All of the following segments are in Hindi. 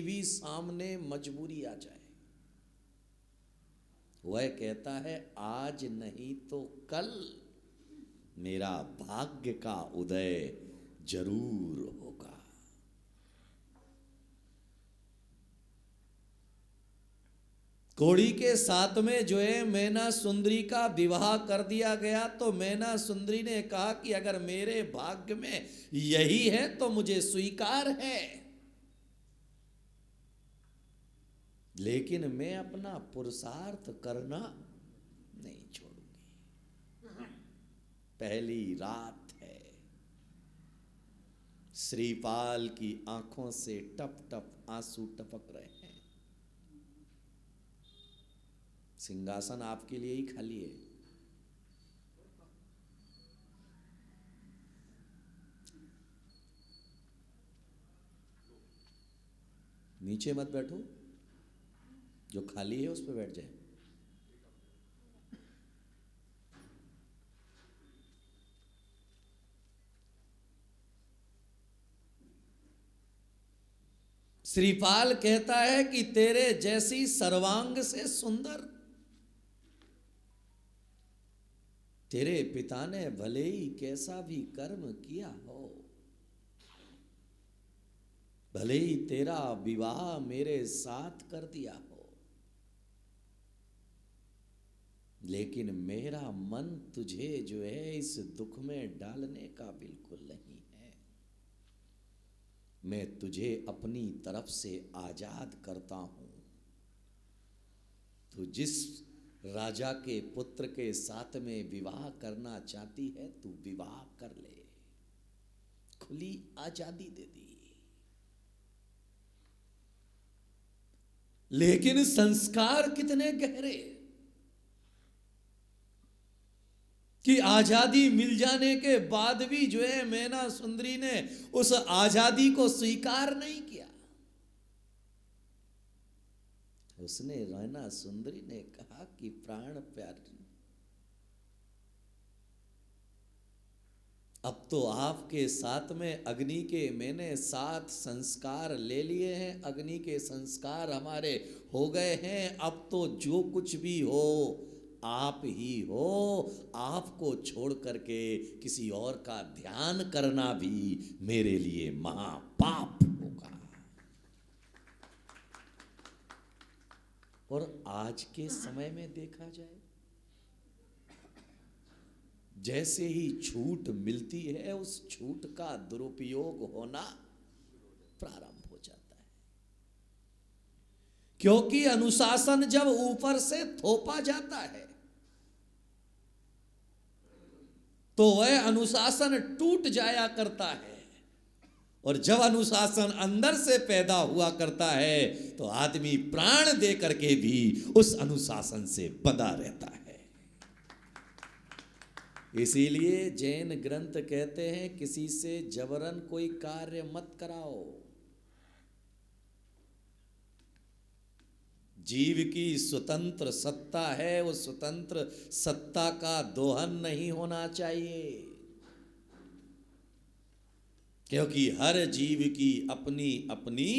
भी सामने मजबूरी आ जाए, वह कहता है आज नहीं तो कल मेरा भाग्य का उदय जरूर होगा। कोड़ी के साथ में जो है मैना सुंदरी का विवाह कर दिया गया, तो मैना सुंदरी ने कहा कि अगर मेरे भाग्य में यही है तो मुझे स्वीकार है, लेकिन मैं अपना पुरुषार्थ करना नहीं छोड़ूंगी। पहली रात है, श्रीपाल की आंखों से टप टप आंसू टपक रहे हैं। सिंहासन आपके लिए ही खाली है। नीचे मत बैठो, जो खाली है उस पर बैठ जाए। श्रीपाल कहता है कि तेरे जैसी सर्वांग से सुंदर तेरे पिता ने भले ही कैसा भी कर्म किया हो, भले ही तेरा विवाह मेरे साथ कर दिया हो, लेकिन मेरा मन तुझे जो है इस दुख में डालने का बिल्कुल नहीं है। मैं तुझे अपनी तरफ से आजाद करता हूं। तू जिस राजा के पुत्र के साथ में विवाह करना चाहती है तू विवाह कर ले, खुली आजादी दे दी। लेकिन संस्कार कितने गहरे कि आजादी मिल जाने के बाद भी जो है मैना सुंदरी ने उस आजादी को स्वीकार नहीं किया। उसने मैना सुंदरी ने कहा कि प्राण प्यारी, अब तो आपके साथ में अग्नि के मैंने 7 संस्कार ले लिए हैं, अग्नि के संस्कार हमारे हो गए हैं। अब तो जो कुछ भी हो आप ही हो, आपको छोड़ करके किसी और का ध्यान करना भी मेरे लिए महापाप होगा। और आज के समय में देखा जाए, जैसे ही छूट मिलती है उस छूट का दुरुपयोग होना प्रारंभ हो जाता है, क्योंकि अनुशासन जब ऊपर से थोपा जाता है तो वह अनुशासन टूट जाया करता है, और जब अनुशासन अंदर से पैदा हुआ करता है तो आदमी प्राण दे करके भी उस अनुशासन से बंधा रहता है। इसीलिए जैन ग्रंथ कहते हैं किसी से जबरन कोई कार्य मत कराओ। जीव की स्वतंत्र सत्ता है, उस स्वतंत्र सत्ता का दोहन नहीं होना चाहिए, क्योंकि हर जीव की अपनी अपनी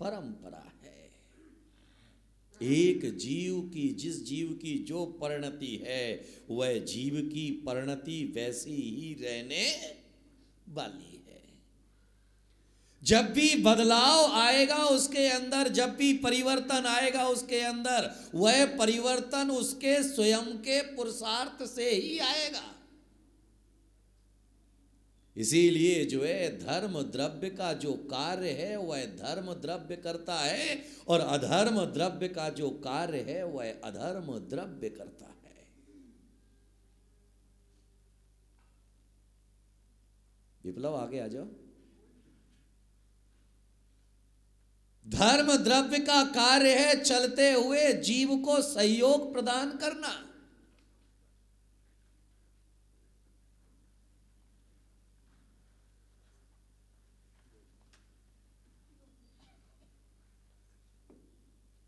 परंपरा है। एक जीव की, जिस जीव की जो परिणति है वह जीव की परिणति वैसी ही रहने वाली है। जब भी बदलाव आएगा उसके अंदर, जब भी परिवर्तन आएगा उसके अंदर, वह परिवर्तन उसके स्वयं के पुरुषार्थ से ही आएगा। इसीलिए जो है धर्म द्रव्य का जो कार्य है वह धर्म द्रव्य करता है, और अधर्म द्रव्य का जो कार्य है वह अधर्म द्रव्य करता है। विप्लव आगे आ जाओ। धर्म द्रव्य का कार्य है चलते हुए जीव को सहयोग प्रदान करना।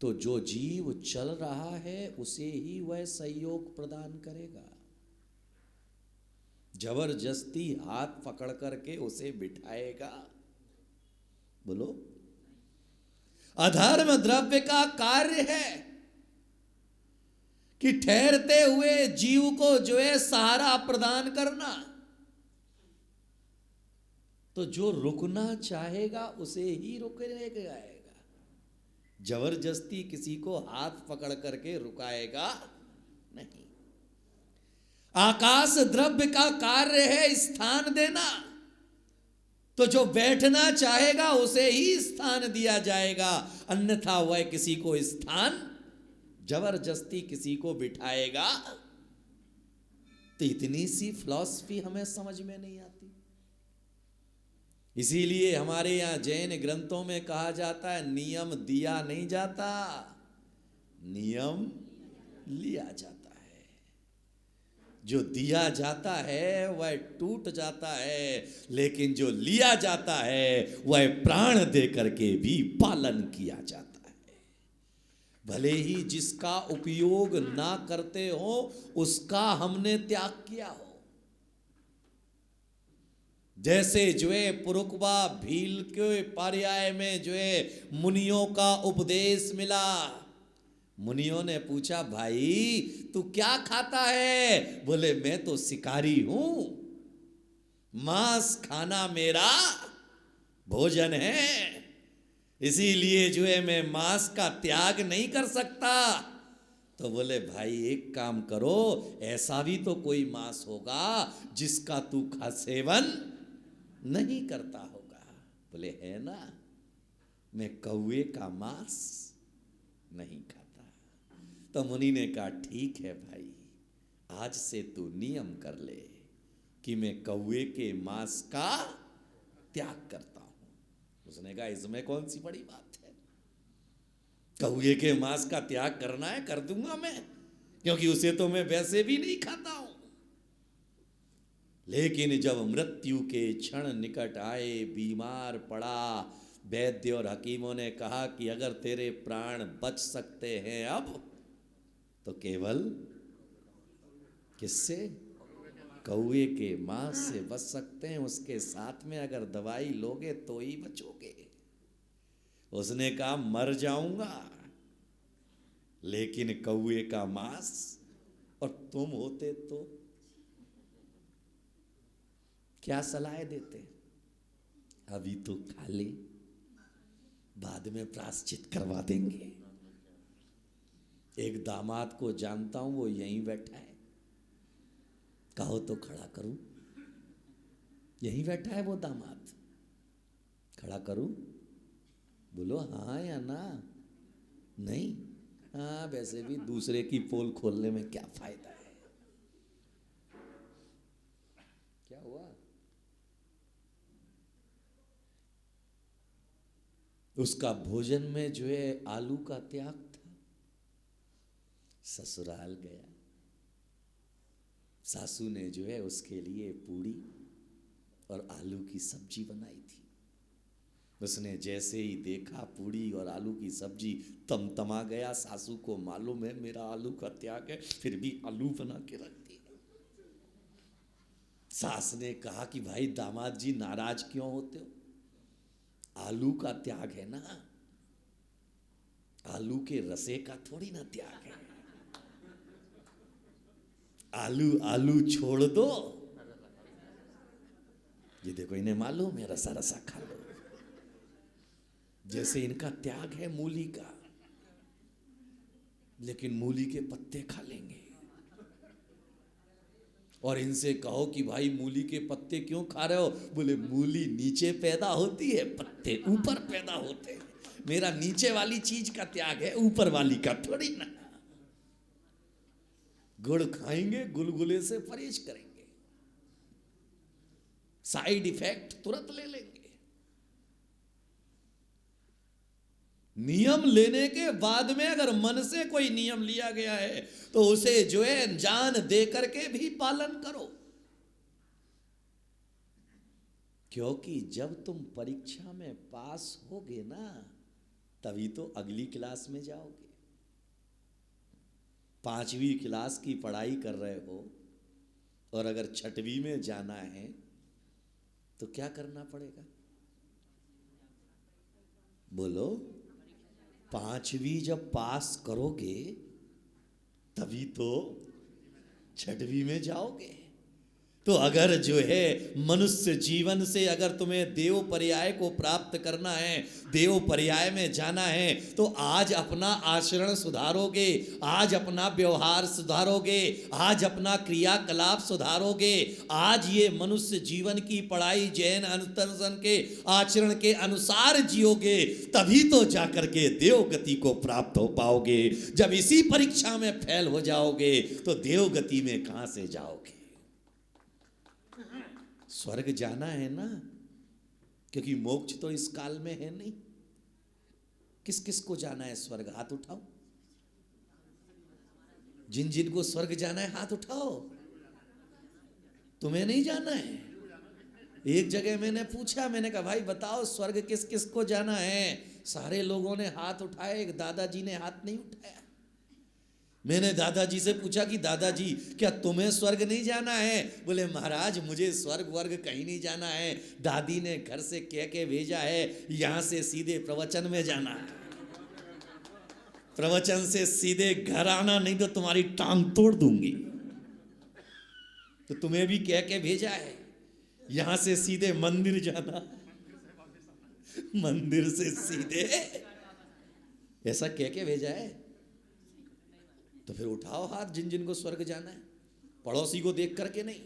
तो जो जीव चल रहा है उसे ही वह सहयोग प्रदान करेगा। जबरदस्ती हाथ पकड़ करके उसे बिठाएगा, बोलो। अधर्म द्रव्य का कार्य है कि ठहरते हुए जीव को जो है सहारा प्रदान करना। तो जो रुकना चाहेगा उसे ही रुकने जाएगा, जबरदस्ती किसी को हाथ पकड़ करके रुकाएगा नहीं। आकाश द्रव्य का कार्य है स्थान देना, तो जो बैठना चाहेगा उसे ही स्थान दिया जाएगा, अन्यथा वह किसी को स्थान जबरदस्ती किसी को बिठाएगा। तो इतनी सी फिलॉसफी हमें समझ में नहीं आती। इसीलिए हमारे यहां जैन ग्रंथों में कहा जाता है नियम दिया नहीं जाता, नियम लिया जाता है। जो दिया जाता है वह टूट जाता है, लेकिन जो लिया जाता है वह प्राण दे करके भी पालन किया जाता है। भले ही जिसका उपयोग ना करते हो उसका हमने त्याग किया हो। जैसे जो है पुरुकवा भील के पर्याय में जो है मुनियों का उपदेश मिला। मुनियों ने पूछा भाई तू क्या खाता है? बोले मैं तो शिकारी हूं, मांस खाना मेरा भोजन है, इसीलिए जो है मैं मांस का त्याग नहीं कर सकता। तो बोले भाई एक काम करो, ऐसा भी तो कोई मांस होगा जिसका तू खा सेवन नहीं करता होगा। बोले है ना, मैं कौवे का मांस नहीं खाता। तो मुनि ने कहा ठीक है भाई, आज से तू नियम कर ले कि मैं कौवे के मांस का त्याग करता हूं। उसने कहा इसमें कौन सी बड़ी बात है, कौवे के मांस का त्याग करना है कर दूंगा मैं, क्योंकि उसे तो मैं वैसे भी नहीं खाता हूं। लेकिन जब मृत्यु के क्षण निकट आए, बीमार पड़ा, वैद्य और हकीमों ने कहा कि अगर तेरे प्राण बच सकते हैं अब तो केवल किससे? कौवे के मांस से बच सकते हैं, उसके साथ में अगर दवाई लोगे तो ही बचोगे। उसने कहा मर जाऊंगा लेकिन कौवे का मांस, और तुम होते तो क्या सलाह देते? अभी तो खा ले, बाद में प्रायश्चित करवा देंगे। एक दामाद को जानता हूं, वो यहीं बैठा है, कहो तो खड़ा करूं? यहीं बैठा है वो दामाद, खड़ा करूं? बोलो हाँ या ना? नहीं? हाँ, वैसे भी दूसरे की पोल खोलने में क्या फायदा है। क्या हुआ? उसका भोजन में जो है आलू का त्याग था। ससुराल गया, सासू ने जो है उसके लिए पूड़ी और आलू की सब्जी बनाई थी। उसने जैसे ही देखा पूड़ी और आलू की सब्जी, तमतमा गया। सासू को मालूम है मेरा आलू का त्याग है, फिर भी आलू बना के रख दी। सास ने कहा कि भाई दामाद जी नाराज क्यों होते हो? आलू का त्याग है ना, आलू के रसे का थोड़ी ना त्याग है। आलू आलू छोड़ दो, ये देखो इन्हें मालूम है रसा रसा खा लो। जैसे इनका त्याग है मूली का, लेकिन मूली के पत्ते खा लेंगे। और इनसे कहो कि भाई मूली के पत्ते क्यों खा रहे हो? बोले मूली नीचे पैदा होती है, पत्ते ऊपर पैदा होते हैं। मेरा नीचे वाली चीज का त्याग है, ऊपर वाली का थोड़ी ना। गुड़ खाएंगे, गुलगुले से परहेज करेंगे, साइड इफेक्ट तुरंत ले लेंगे। नियम लेने के बाद में अगर मन से कोई नियम लिया गया है तो उसे जो है जान दे करके भी पालन करो। क्योंकि जब तुम परीक्षा में पास होगे ना, तभी तो अगली क्लास में जाओगे। 5वीं क्लास की पढ़ाई कर रहे हो और अगर 6वीं में जाना है तो क्या करना पड़ेगा? बोलो, 5वीं जब पास करोगे तभी तो 6वीं में जाओगे। तो अगर जो है मनुष्य जीवन से अगर तुम्हें देव पर्याय को प्राप्त करना है, देव पर्याय में जाना है, तो आज अपना आचरण सुधारोगे, आज अपना व्यवहार सुधारोगे, आज अपना क्रियाकलाप सुधारोगे, आज ये मनुष्य जीवन की पढ़ाई जैन अनुशासन के आचरण के अनुसार जियोगे, तभी तो जाकर के देव गति को प्राप्त हो पाओगे। जब इसी परीक्षा में फेल हो जाओगे तो देव गति में कहां से जाओगे? स्वर्ग जाना है ना, क्योंकि मोक्ष तो इस काल में है नहीं। किस किस को जाना है स्वर्ग? हाथ उठाओ। जिन जिन को स्वर्ग जाना है हाथ उठाओ। तुम्हें नहीं जाना है? एक जगह मैंने पूछा, मैंने कहा भाई बताओ स्वर्ग किस किस को जाना है? सारे लोगों ने हाथ उठाए, एक दादाजी ने हाथ नहीं उठाया। मैंने दादाजी से पूछा कि दादाजी क्या तुम्हें स्वर्ग नहीं जाना है? बोले महाराज मुझे स्वर्ग वर्ग कहीं नहीं जाना है, दादी ने घर से कह के भेजा है यहां से सीधे प्रवचन में जाना है, प्रवचन से सीधे घर आना, नहीं तो तुम्हारी टांग तोड़ दूंगी। तो तुम्हें भी कह के भेजा है यहां से सीधे मंदिर जाना, मंदिर से सीधे, ऐसा कह के भेजा है। तो फिर उठाओ हाथ जिन जिन को स्वर्ग जाना है, पड़ोसी को देख करके नहीं।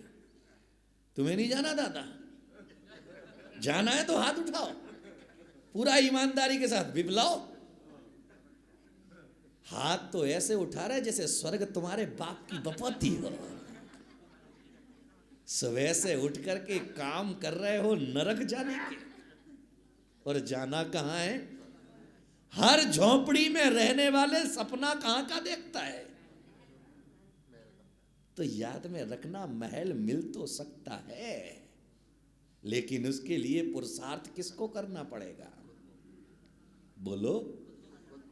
तुम्हें नहीं जाना दादा? जाना है तो हाथ उठाओ, पूरा ईमानदारी के साथ बिबलाओ। हाथ तो ऐसे उठा रहे जैसे स्वर्ग तुम्हारे बाप की बपौती हो। सुबह से उठ करके काम कर रहे हो नरक जाने के, और जाना कहां है? हर झोंपड़ी में रहने वाले सपना कहां का देखता है? तो याद में रखना, महल मिल तो सकता है, लेकिन उसके लिए पुरुषार्थ किसको करना पड़ेगा? बोलो।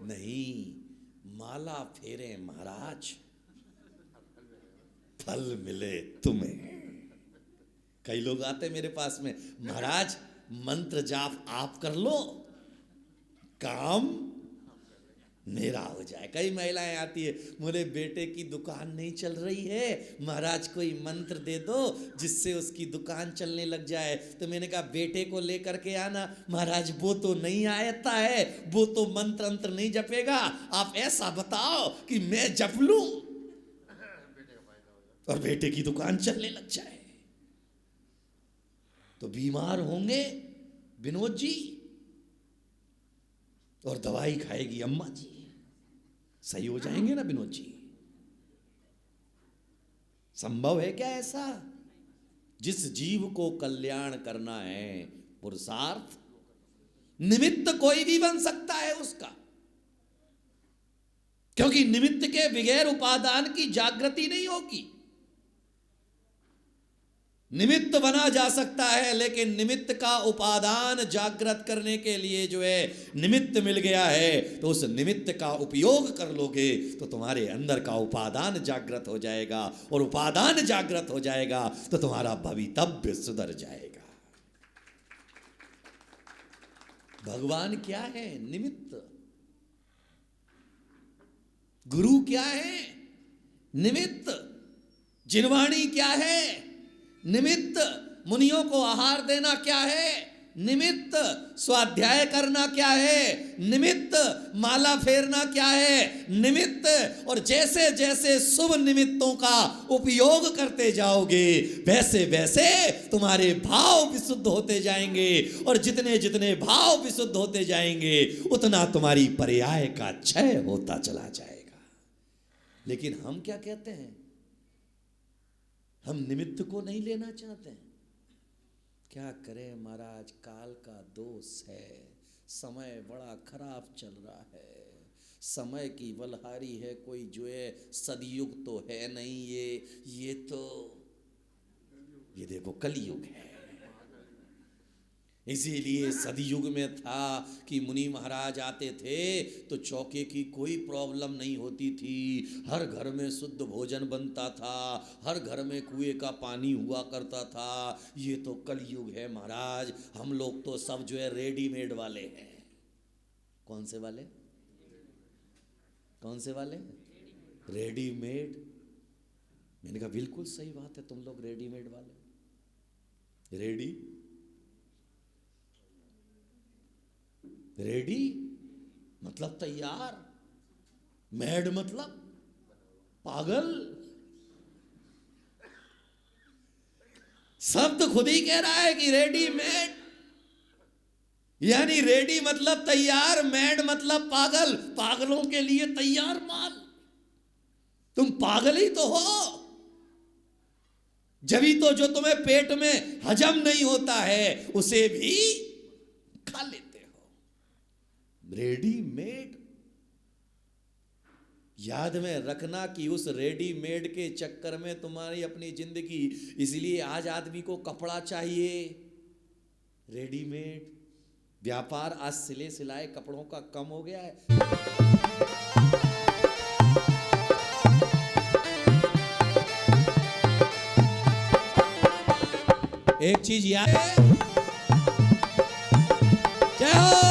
नहीं, माला फेरे महाराज, फल मिले तुम्हें। कई लोग आते मेरे पास में, महाराज मंत्र जाप आप कर लो, काम मेरा हो जाए। कई महिलाएं आती है, बोले बेटे की दुकान नहीं चल रही है, महाराज कोई मंत्र दे दो जिससे उसकी दुकान चलने लग जाए। तो मैंने कहा बेटे को लेकर के आना। महाराज वो तो नहीं आता है, वो तो मंत्र अंत्र नहीं जपेगा, आप ऐसा बताओ कि मैं जप लूं और बेटे की दुकान चलने लग जाए। तो बीमार होंगे विनोद जी और दवाई खाएगी अम्मा जी, सही हो जाएंगे ना विनोद जी? संभव है क्या ऐसा? जिस जीव को कल्याण करना है, पुरुषार्थ निमित्त कोई भी बन सकता है उसका, क्योंकि निमित्त के बगैर उपादान की जागृति नहीं होगी। निमित्त बना जा सकता है, लेकिन निमित्त का उपादान जागृत करने के लिए जो है निमित्त मिल गया है, तो उस निमित्त का उपयोग कर लोगे तो तुम्हारे अंदर का उपादान जागृत हो जाएगा, और उपादान जागृत हो जाएगा तो तुम्हारा भवितव्य सुधर जाएगा। भगवान क्या है? निमित्त। गुरु क्या है? निमित्त। जिनवाणी क्या है? निमित्त। मुनियों को आहार देना क्या है? निमित्त। स्वाध्याय करना क्या है? निमित्त। माला फेरना क्या है? निमित्त। और जैसे जैसे शुभ निमित्तों का उपयोग करते जाओगे, वैसे वैसे तुम्हारे भाव विशुद्ध होते जाएंगे, और जितने जितने भाव विशुद्ध होते जाएंगे उतना तुम्हारी पर्याय का क्षय होता चला जाएगा। लेकिन हम क्या कहते हैं? हम निमित्त को नहीं लेना चाहते हैं। क्या करें महाराज, काल का दोष है, समय बड़ा खराब चल रहा है, समय की बलहारी है, कोई जो है सदयुग तो है नहीं, ये तो ये देखो कलयुग है। इसीलिए सदयुग में था कि मुनि महाराज आते थे तो चौके की कोई प्रॉब्लम नहीं होती थी, हर घर में शुद्ध भोजन बनता था, हर घर में कुएं का पानी हुआ करता था। ये तो कलयुग है महाराज, हम लोग तो सब जो है रेडीमेड वाले हैं। कौन से वाले? कौन से वाले? रेडीमेड। मैंने कहा बिल्कुल सही बात है, तुम लोग रेडीमेड वाले। रेडी मतलब तैयार, मैड मतलब पागल। शब्द खुद ही कह रहा है कि रेडीमेड, यानी रेडी मतलब तैयार, मैड मतलब पागल। पागलों के लिए तैयार माल। तुम पागल ही तो हो। जभी तो जो तुम्हें पेट में हजम नहीं होता है उसे भी खा लेते हो। रेडीमेड। याद में रखना कि उस रेडीमेड के चक्कर में तुम्हारी अपनी जिंदगी, इसलिए आज आदमी को कपड़ा चाहिए रेडीमेड। व्यापार आज सिले सिलाए कपड़ों का कम हो गया है। एक चीज याद है, जय हो।